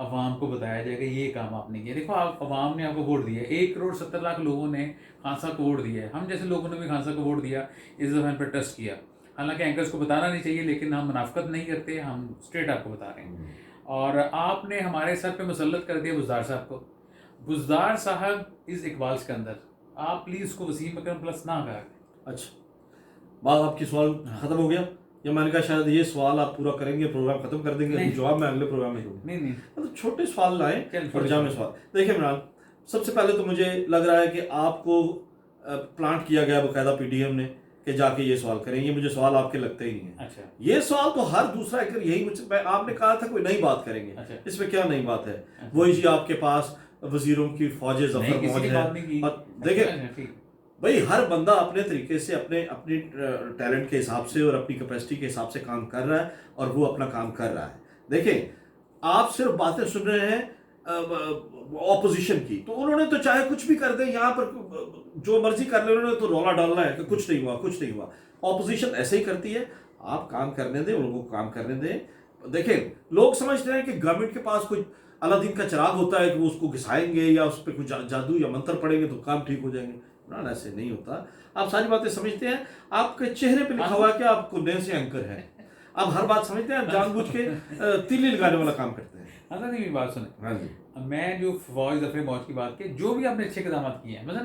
عوام کو بتایا جائے کہ یہ کام آپ نے کیا. دیکھو آپ عوام نے آپ کو ووٹ دیا ہے, 1,70,00,000 لوگوں نے خان صاحب کو ووٹ دیا ہے. ہم جیسے لوگوں نے بھی خان صاحب کو ووٹ دیا, اس دفعہ ان پر ٹرسٹ کیا. حالانکہ اینکرز کو بتانا نہیں چاہیے, لیکن ہم منافقت نہیں کرتے, ہم اسٹریٹ آپ کو بتا رہے ہیں. اور آپ نے ہمارے سر پہ مسلط کر دیا بزدار صاحب کو. بزدار صاحب از اقبال سکندر, آپ پلیز اس کو وسیم اکرم پلس نہ کہا. اچھا, بات آپ کی سوال ختم ہو گیا, یا میں نے کہا شاید یہ سوال آپ پورا کریں گے, پروگرام ختم کر دیں گے, جواب میں اگلے پروگرام میں دوں گا. نہیں مطلب چھوٹے سوال لائیں اور جامع سوال. دیکھیں عمران, سب سے پہلے تو مجھے لگ رہا ہے کہ آپ کو پلانٹ کیا گیا باقاعدہ پی ڈی ایم نے کہ جا کے یہ سوال کریں. یہ مجھے سوال آپ کے لگتے ہی نہیں ہیں. اچھا, یہ سوال تو ہر دوسرا ایکر یہی مجھ سے, آپ نے کہا تھا کوئی نئی بات کریں گے, اس میں کیا نئی بات ہے؟ وہی جی آپ کے پاس وزیروں کی فوج ظفر موج ہے. اور دیکھیں بھائی, ہر بندہ اپنے طریقے سے اپنی ٹیلنٹ کے حساب سے اور اپنی کیپیسٹی کے حساب سے کام کر رہا ہے, اور وہ اپنا کام کر رہا ہے. دیکھیں آپ صرف باتیں سن رہے ہیں اپوزیشن کی, تو انہوں نے تو چاہے کچھ بھی کر دیں, یہاں پر جو مرضی کر لیں, انہوں نے تو رولا ڈالنا ہے کہ کچھ نہیں ہوا, کچھ نہیں ہوا. اپوزیشن ایسے ہی کرتی ہے, آپ کام کرنے دیں, ان لوگوں کو کام کرنے دیں. دیکھیں لوگ سمجھتے ہیں کہ گورنمنٹ کے پاس کوئی الادین کا چراغ ہوتا ہے کہ وہ اس کو گھسائیں گے یا اس پہ کچھ جادو یا منتر پڑیں گے تو کام ٹھیک ہو جائیں گے. ایسے نہیں ہوتا. آپ ساری باتیں سمجھتے ہیں, آپ کے چہرے پہ لکھا ہوا ہے کہ آپ کو نئے سے اینکر ہیں, آپ ہر بات سمجھتے ہیں, آپ جان بوجھ کے تیلی لگانے والا کام کرتے ہیں. حضرت میری بات سنیں. ہاں جی, میں جو فوج ظفر موج کی بات کی, جو بھی آپ نے اچھے اقدامات کیے ہیں, مثلا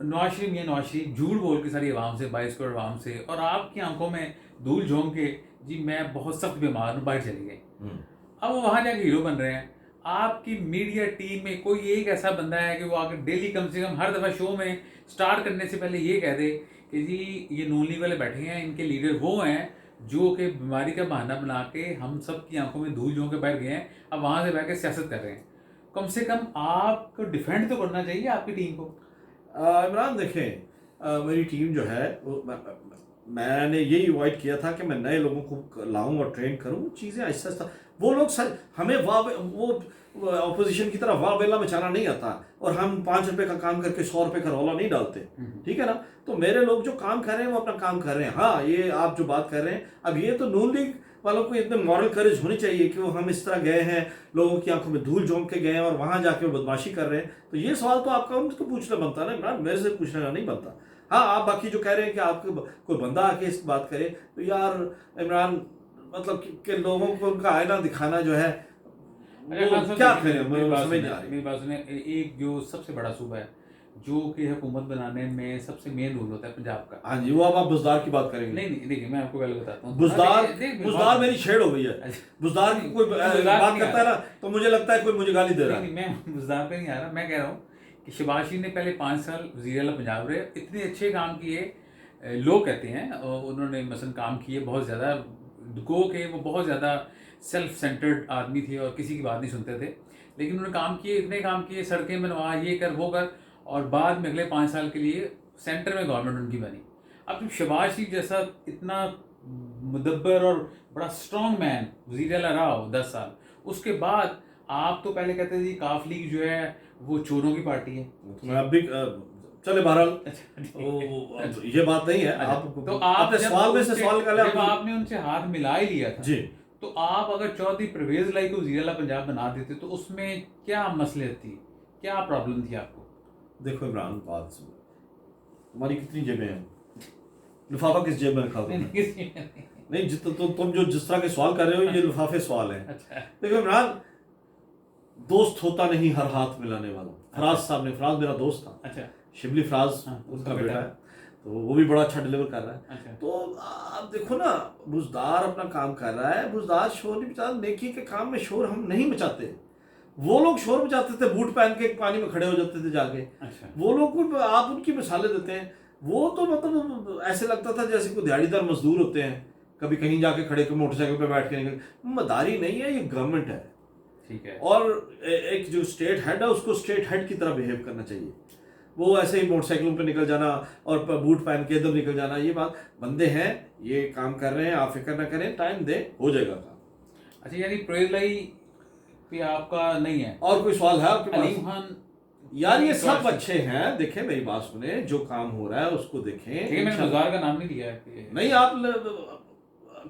نواز شریف, میاں نواز شریف جھوٹ بول کے ساری عوام سے, 22 کروڑ عوام سے, اور آپ کی آنکھوں میں دھول جھونک کے جی میں بہت سخت بیمار ہوں, باہر چلے گئے. اب وہ وہاں جا کے ہیرو بن رہے ہیں. آپ کی میڈیا ٹیم میں کوئی ایک ایسا بندہ ہے کہ وہ آ کے ڈیلی کم سے کم ہر دفعہ شو میں سٹارٹ کرنے سے پہلے یہ کہہ دے کہ جی یہ نون لیگ والے بیٹھے ہیں, ان کے لیڈر وہ ہیں جو کہ بیماری کا بہانہ بنا کے ہم سب کی آنکھوں میں دھول جھونک کے بیٹھ گئے ہیں, اب وہاں سے بیٹھ کے سیاست کر رہے ہیں. کم سے کم آپ کو ڈیفینڈ تو کرنا چاہیے آپ کی ٹیم کو. عمران دیکھیں, میری ٹیم جو ہے میں نے یہی اوائڈ کیا تھا کہ میں نئے لوگوں کو لاؤں اور ٹرین کروں. چیزیں آہستہ آہستہ, وہ لوگ ہمیں وہ اپوزیشن کی طرح واہ ویلا مچانا نہیں آتا, اور ہم 5 روپے کا کام کر کے 100 روپے کا رولا نہیں ڈالتے, ٹھیک ہے نا. تو میرے لوگ جو کام کر رہے ہیں وہ اپنا کام کر رہے ہیں. ہاں یہ آپ جو بات کر رہے ہیں, اب یہ تو نون لیگ والوں کو اتنے مورل کریج ہونی چاہیے کہ وہ ہم اس طرح گئے ہیں, لوگوں کی آنکھوں میں دھول جھونک کے گئے ہیں اور وہاں جا کے وہ بدماشی کر رہے ہیں. تو یہ سوال تو آپ کا ان کو پوچھنا بنتا نا عمران, میرے سے پوچھنے کا نہیں بنتا. ہاں آپ باقی جو کہہ رہے ہیں کہ آپ کوئی بندہ آ کے اس بات کرے, تو یار عمران مطلب کہ لوگوں کو ان کا آئینہ دکھانا جو ہے کیا کریں, سمجھ نہیں آ رہی. میری بات سنیں, ایک جو سب سے بڑا صوبہ ہے جو کہ حکومت بنانے میں سب سے مین رول ہوتا ہے پنجاب کا. ہاں جی, وہ اب آپ بزدار کی بات کریں گے. نہیں دیکھیے میں آپ کو پہلے بتاتا ہوں, بزدار میری چھیڑ ہو گئی ہے. بزدار کی کوئی بات کرتا ہے نا تو مجھے لگتا ہے کوئی مجھے گالی دے رہا ہے. میں بزدار پہ نہیں آ رہا, میں کہہ رہا ہوں کہ شہباز شریف نے پہلے 5 سال وزیر اعلیٰ پنجاب رہے, اتنے اچھے کام کیے, لوگ کہتے ہیں انہوں نے مثلا کام کیے بہت زیادہ, گو کہ وہ بہت زیادہ سیلف سینٹرڈ آدمی تھے اور کسی کی بات نہیں سنتے تھے, لیکن انہوں نے کام کیے, اتنے کام کیے, سڑکیں بنوا, یہ کر وہ کر, اور بعد میں اگلے 5 سال کے لیے سینٹر میں گورنمنٹ ان کی بنی. اب جب شہباز شریف جیسا اتنا مدبر اور بڑا اسٹرانگ مین وزیر اعلیٰ رہا ہو 10 سال, اس کے بعد آپ تو پہلے کہتے تھے کاف لیگ جو ہے وہ چوروں کی پارٹی ہے. میں اب بھی چلے بہرحال یہ بات نہیں ہے. تو آپ سوال میں سے سوال کر لیں, جب آپ نے ان سے ہاتھ ملا ہی لیا تھا جی, تو آپ اگر چودھری پرویز لائی کو وزیر اعلیٰ پنجاب بنا دیتے تو اس میں کیا مسئلہ تھی, کیا پرابلم تھی آپ کو؟ دیکھو عمران, بات سن, تمہاری کتنی جیبیں ہیں, لفافہ کس جیب میں رکھا تم نے؟ نہیں تم جو جس طرح کے سوال کر رہے ہو یہ لفافے سوال ہیں. دیکھو عمران, دوست ہوتا نہیں ہر ہاتھ ملانے والا. فراز صاحب نے, فراز میرا دوست تھا, اچھا شبلی فراز اس کا بیٹا ہے, تو وہ بھی بڑا اچھا ڈیلیور کر رہا ہے. تو آپ دیکھو نا, بزدار اپنا کام کر رہا ہے, بزدار شور نہیں مچاتا. نیکی کے کام میں شور ہم نہیں مچاتے. وہ لوگ شور مچاتے تھے, بوٹ پہن کے پانی میں کھڑے ہو جاتے تھے جا کے. وہ لوگ کو آپ ان کی مثالیں دیتے ہیں, وہ تو مطلب ایسے لگتا تھا جیسے کوئی دیہڑی دار مزدور ہوتے ہیں, کبھی کہیں جا کے کھڑے کے موٹر سائیکل پہ بیٹھ کے. مداری نہیں ہے, یہ گورنمنٹ ہے, ٹھیک ہے, اور ایک جو اسٹیٹ ہیڈ ہے اس کو اسٹیٹ ہیڈ کی طرح بہیو کرنا چاہیے. وہ ایسے ہی موٹر سائیکلوں پہ نکل جانا اور بوٹ پہن کے ادھر نکل جانا, یہ بات, بندے ہیں, یہ کام کر رہے ہیں, آپ فکر نہ کریں, ٹائم دے, ہو جائے گا کام. اچھا یعنی پرویز لائی پہ آپ کا نہیں ہے؟ اور کوئی سوال ہے آپ کے پاس؟ علیم خان یار یہ سب اچھے ہیں, دیکھیں میری بات سنیں, جو کام ہو رہا ہے اس کو دیکھیں. میں نے بازار کا نام نہیں لیا ہے. نہیں, آپ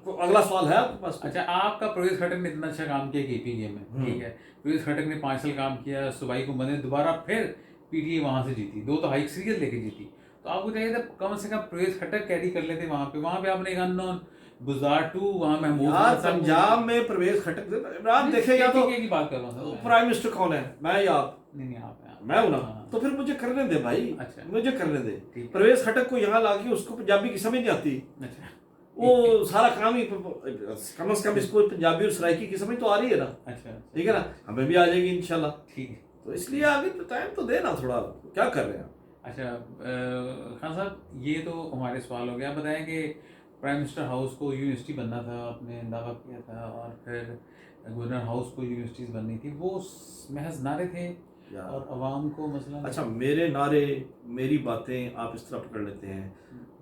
اگلا سوال ہے آپ کے پاس؟ اچھا، آپ کا پرویز خٹک نے اتنا اچھا کام کیا KPK میں، ٹھیک ہے، پرویز خٹک نے 5 سال کام کیا، صوبائی حکومت نے دوبارہ پھر PTI وہاں سے جیتی، 2 تو ہائی سیریز لے کے جیتی، تو آپ کو چاہیے تھا کم سے کم پرویز خٹک کیری کر لیتے وہاں پہ آپ نے ایک ان نون گزار 2 وہاں محمود یار پنجاب میں پرویز خٹک عمران دیکھیں یا تو کی بات کر رہا ہوں پرائم منسٹر کون ہے، میں یا آپ؟ نہیں آپ ہیں، میں ہوں نا، تو پھر مجھے کرنے دے بھائی، اچھا مجھے کرنے دے. ٹھیک. پرویز خٹک کو یہاں لا کے اس کو پنجابی کی سمجھ نہیں آتی، اچھا وہ سارا کام ہی کم از کم اس کو پنجابی اور سرائکی کی سمجھ تو آ رہی ہے نا، اچھا ٹھیک ہے نا، ہمیں بھی آ جائے گی انشاءاللہ. ٹھیک ہے. تو اس لیے آگے ٹائم تو دینا تھوڑا، کیا کر رہے ہیں. اچھا خان صاحب، یہ تو ہمارے سوال ہو گیا. بتائیں کہ پرائم منسٹر ہاؤس کو یونیورسٹی بننا تھا، آپ نے دعویٰ کیا تھا، اور پھر گورنر ہاؤس کو یونیورسٹیز بننی تھی، وہ محض نعرے تھے اور عوام کو مثلا. اچھا میرے نعرے، میری باتیں آپ اس طرح پکڑ لیتے ہیں.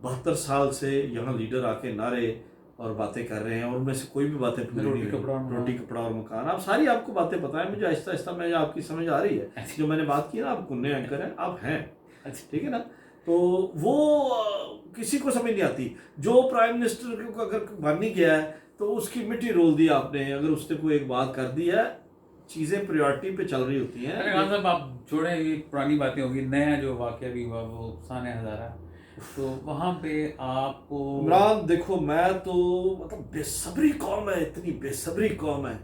72 سال سے یہاں لیڈر آ کے نعرے اور باتیں کر رہے ہیں، اور ان میں سے کوئی بھی باتیں پوری نہیں ہوئی. روٹی کپڑا اور مکان، آپ ساری آپ کو باتیں پتہ ہیں، مجھے آہستہ آہستہ میں آپ کی سمجھ آ رہی ہے. جو میں نے بات کی نا، آپ کننے اینکر ہیں، آپ ہیں، ٹھیک ہے نا. تو وہ کسی کو سمجھ نہیں آتی. جو پرائم منسٹر کو اگر بن نہیں گیا ہے تو اس کی مٹی رول دی آپ نے. اگر اس نے کوئی ایک بات کر دی ہے، چیزیں پریورٹی پہ چل رہی ہوتی ہیں. ارے خان صاحب آپ چھوڑیں، یہ پرانی باتیں ہوگی. نیا جو واقعہ بھی ہوا وہ سانحہ ہزارہ، تو وہاں پہ آپ کو عمران دیکھو، میں تو مطلب بے صبری قوم ہے، اتنی بے صبری قوم ہے.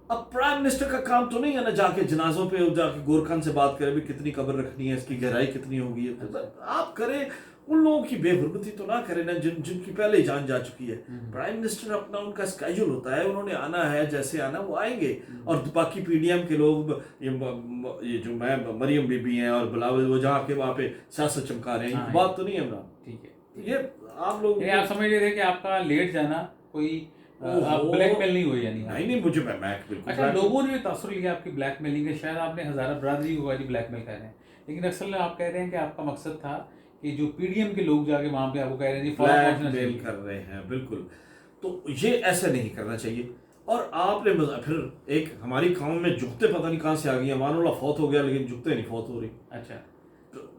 اب پرائم منسٹر کا کام تو نہیں ہے نا جا کے جنازوں پہ جا کے گورکھان سے بات کرے بھی کتنی قبر رکھنی ہے، اس کی گہرائی کتنی ہوگی. آپ کریں، ان لوگوں کی بے حرمتی تو نہ کریں نا جن کی پہلے ہی جان جا چکی ہے. پرائم منسٹر اپنا ان کا اسکیجول ہوتا ہے، انہوں نے آنا ہے، جیسے آنا وہ آئیں گے. اور باقی PDM کے لوگ، یہ جو میں مریم بی بی ہیں اور بلاول، وہ جا کے وہاں پہ سیاست چمکا رہے ہیں. بات تو نہیں ہے عمران. ٹھیک ہے. یہ آپ لوگ آپ سمجھ رہے تھے کہ آپ کا لیٹ جانا کوئی بلیک میل نہیں ہوئی، یعنی نہیں مجھے میں بالکل. اچھا، لوگوں نے تاثر لیا آپ کی بلیک میلنگ کا، شاید آپ نے ہزارہ برادری کو بلیک میل کر رہے ہیں، لیکن اکثر آپ کہہ رہے ہیں کہ آپ کا مقصد تھا کہ جو PDM کے لوگ جا کے وہاں پہ آپ کو کہہ رہے ہیں بلیک میل کر رہے ہیں. بالکل، تو یہ ایسے نہیں کرنا چاہیے. اور آپ نے پھر ایک ہماری قوم میں جگتے پتہ نہیں کہاں سے آ گئی ہیں. امان اللہ فوت ہو گیا لیکن جگتے نہیں فوت ہو رہی. اچھا،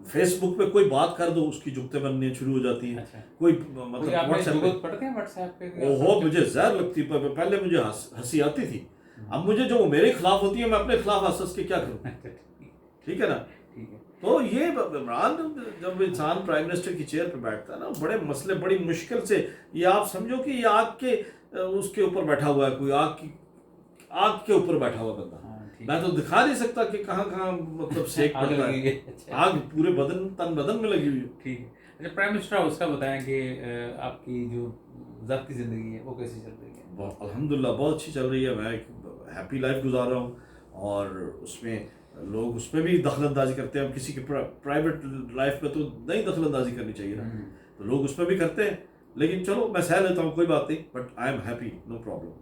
فیس بک پہ کوئی بات کر دو، اس کی جگتے بننے شروع ہو جاتی ہیں. کوئی مطلب واٹس ایپ پہ اوہو مجھے زہر لگتی. پہلے مجھے ہنسی آتی تھی، اب مجھے جو میرے خلاف ہوتی ہے میں اپنے خلاف ہنس کے کیا کروں. ٹھیک ہے نا. تو یہ عمران، جب انسان پرائم منسٹر کی چیئر پہ بیٹھتا ہے نا، بڑے مسئلے بڑی مشکل سے، یہ آپ سمجھو کہ یہ آگ کے اس کے اوپر بیٹھا ہوا ہے، کوئی آگ کے اوپر بیٹھا ہوا بندہ. میں تو دکھا نہیں سکتا کہ کہاں کہاں مطلب سیک پڑتا ہے. آگ پورے بدن میں لگی ہوئی ہے. ٹھیک ہے. اچھا، پرائم منسٹر اس کا بتائیں کہ آپ کی جو ذاتی زندگی ہے وہ کیسی چل رہی ہے؟ الحمدللہ بہت اچھی چل رہی ہے. میں ایک ہیپی لائف گزار رہا ہوں، اور اس میں لوگ اس میں بھی دخل اندازی کرتے ہیں. کسی کی پرائیویٹ لائف میں تو نہیں دخل اندازی کرنی چاہیے نا، تو لوگ اس میں بھی کرتے ہیں. لیکن چلو میں سہ لیتا ہوں، کوئی بات نہیں، but I am happy, no problem.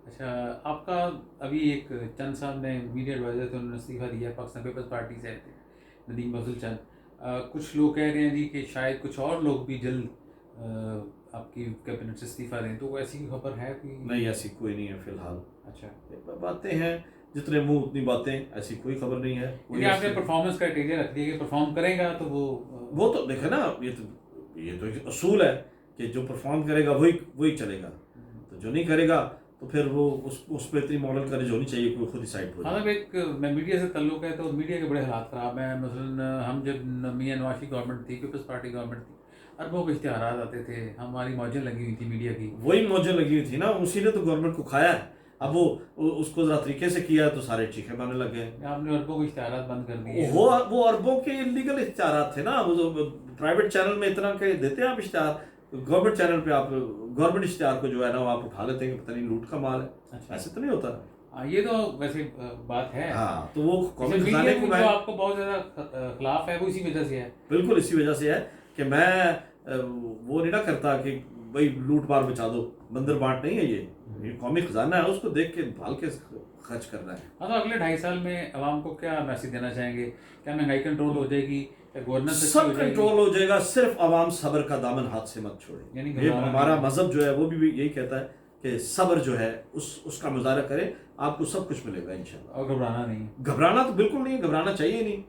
اچھا، آپ کا ابھی ایک چند صاحب نے میڈیا ایڈوائزر تھے، انہوں نے استعفیٰ دیا، پاکستان پیپلز پارٹی سے آئے تھے، ندیم افضل چند. کچھ لوگ کہہ رہے ہیں جی کہ شاید کچھ اور لوگ بھی جلد آپ کی کیبنٹ سے استعفیٰ دیں، تو ایسی خبر ہے کہ نہیں؟ ایسی کوئی نہیں ہے فی الحال. اچھا، باتیں ہیں، جتنے منہ اتنی باتیں، ایسی کوئی خبر نہیں ہے. آپ نے پرفارمنس کرائٹیریا رکھ دیا کہ پرفارم کرے گا تو وہ تو دیکھیں نا، یہ تو ایک اصول ہے کہ جو پرفارم کرے گا وہی چلے گا. تو جو نہیں کرے گا تو پھر وہ اس پہ اتنی ماڈل کریج ہونی چاہیے، کوئی خود ڈیسائیڈ ہو جائے. ایک میں میڈیا سے تعلق ہے تو میڈیا کے بڑے حالات خراب ہیں. مثلاً ہم جب میاں نواز کی گورنمنٹ تھی، پیپلز پارٹی گورنمنٹ تھی، اربوں کے اشتہارات آتے تھے، ہماری موجیں لگی ہوئی تھی میڈیا کی. وہی موجیں لگی ہوئی تھی نا، اسی نے تو گورنمنٹ کو کھایا ہے. اب وہ اس کو ذرا طریقے سے کیا تو سارے چیخے مارنے لگ گئے. آپ نے اربوں کے اشتہارات بند کر دیے. وہ اربوں کے انلیگل اشتہارات تھے نا. وہ پرائیویٹ چینل میں اتنا کہ دیتے ہیں آپ اشتہار، گورنمنٹ چینل پہ آپ گورنمنٹ اشتہار کو جو ہے نا وہ آپ اٹھا لیتے ہیں کہ پتہ نہیں لوٹ کا مال ہے. ایسے تو نہیں ہوتا. یہ تو ویسے بات ہے. ہاں، تو وہ قومی خزانے کو جو آپ کو بہت زیادہ خلاف ہے وہ اسی وجہ سے ہے. بالکل اسی وجہ سے ہے کہ میں وہ نہیں نہ کرتا کہ بھائی لوٹ مار بچا دو. بندر بانٹ نہیں ہے یہ قومی خزانہ ہے، اس کو دیکھ کے بھال کے خرچ کرنا ہے. ہاں، تو اگلے 2.5 سال میں عوام کو کیا میسج دینا چاہیں گے؟ کیا مہنگائی کنٹرول ہو جائے گی؟ سب کنٹرول ہو جائے گا، صرف عوام صبر کا دامن ہاتھ سے مت چھوڑے. یہ ہمارا مذہب جو ہے وہ بھی یہی کہتا ہے کہ صبر جو ہے اس کا مظاہرہ کرے، آپ کو سب کچھ ملے گا انشاءاللہ. اور گھبرانا نہیں. گھبرانا تو بالکل نہیں، گھبرانا چاہیے نہیں.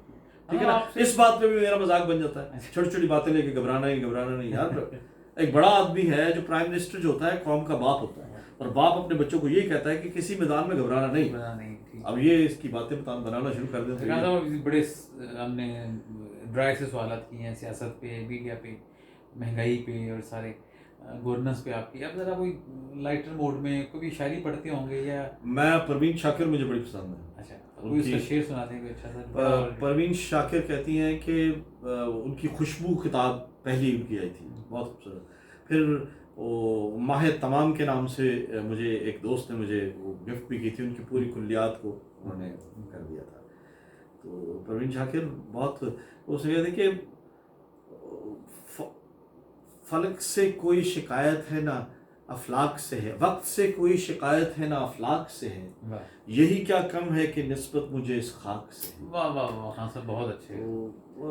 ٹھیک ہے نا. اس بات پہ بھی میرا مذاق بن جاتا ہے، چھوٹی چھوٹی باتیں لے کے گھبرانا نہیں. یار ایک بڑا آدمی ہے جو پرائم منسٹر جو ہوتا ہے قوم کا باپ ہوتا ہے, اور باپ اپنے بچوں کو یہ کہتا ہے کہ کسی میدان میں گھبرانا نہیں. بنا نہیں ٹھیک. اب یہ اس کی باتیں بنانا شروع کر دیں خان صاحب بڑے ہم نے ڈرائی سے سوالات کیے ہیں, سیاست پہ, میڈیا پہ, مہنگائی پہ اور سارے گورننس پہ آپ کی. اب ذرا کوئی لائٹر موڈ میں کوئی شاعری پڑھتے ہوں گے یا؟ میں پروین شاکر مجھے بڑی پسند ہے. اچھا, کوئی اس کا شعر سنا دیں کوئی اچھا سا. پروین شاکر کہتی ہیں کہ ان کی خوشبو کتاب پہلی ان کی آئی تھی, بہت خوبصورت. پھر وہ ماہ تمام کے نام سے مجھے ایک دوست نے مجھے وہ گفٹ بھی کی تھی, ان کی پوری کلیات کو انہوں نے کر دیا تھا. تو پروین شاکر بہت, اس نے کہتے کہ فلک سے کوئی شکایت ہے نہ افلاک سے ہے, وقت سے کوئی شکایت ہے نہ افلاک سے ہے, یہی کیا کم ہے کہ نسبت مجھے اس خاک سے ہے. واہ واہ واہ خان صاحب بہت اچھے.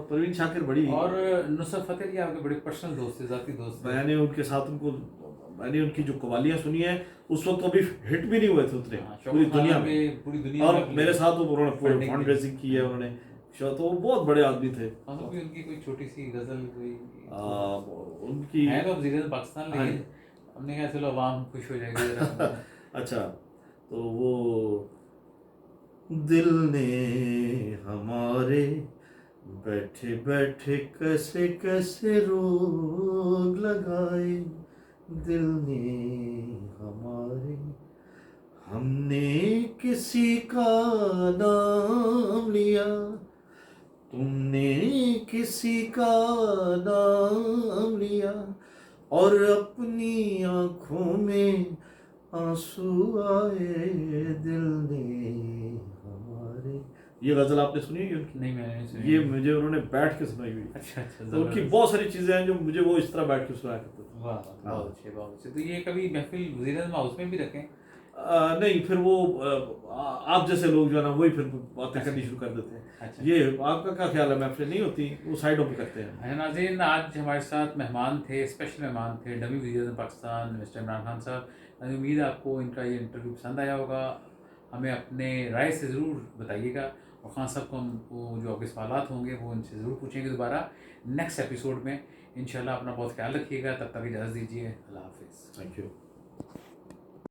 پروین شاکر بڑی, اور نصرت فتح جی آپ کے بڑے پرسنل دوست تھے, ذاتی دوست. میں نے ان کے ساتھ میں نے ان کی جو قوالیاں سنی ہیں اس وقت ابھی ہٹ بھی نہیں ہوئے تھے اتنے پوری دنیا میں, اور میرے ساتھ انہوں نے پورے فنڈ ریزنگ کی ہے انہوں نے, تو وہ بہت بڑے آدمی تھے. ان کی کوئی چھوٹی سی غزل کوئی ان کی ہے تو وزیر اعظم پاکستان, لیکن ہم نے کہا چلو عوام خوش ہو جائے گی. اچھا, تو وہ دل نے ہمارے بیٹھے بیٹھے کیسے کیسے روگ لگائے, دل نے ہمارے, ہم نے کسی کا نام لیا, تم نے کسی کا نام لیا, اور اپنی آنکھوں میں آنسو آئے, دل نے ہمارے. یہ غزل آپ نے سنی ہے؟ نہیں میں نے سنی. یہ مجھے انہوں نے بیٹھ کے سنائی ہوئی. اچھا اچھا, ان کی بہت ساری چیزیں ہیں جو مجھے وہ اس طرح بیٹھ کے سنایا کرتے تھے. واہ بہت اچھے بہت اچھے. تو یہ کبھی محفل وزیر اعظم ہاؤس میں بھی رکھیں؟ نہیں, پھر وہ آپ جیسے لوگ جو ہے نا وہی پھر باتیں کرنی شروع کر دیتے ہیں. یہ آپ کا کیا خیال ہے, محفلیں نہیں ہوتی, وہ سائڈوں پہ کرتے ہیں. ناظرین, آج ہمارے ساتھ مہمان تھے, اسپیشل مہمان تھے, ڈمی وزیر اعظم پاکستان مسٹر عمران خان صاحب. امید ہے آپ کو ان کا یہ انٹرویو پسند آیا ہوگا. ہمیں اپنے رائے سے ضرور بتائیے گا, اور خان صاحب کو ہم جو آپ کے سوالات ہوں گے وہ ان سے ضرور پوچھیں گے دوبارہ نیکسٹ ایپیسوڈ میں انشاءاللہ. اپنا بہت خیال رکھیے گا, تب تک اجازت دیجیے, اللہ حافظ. Thank you.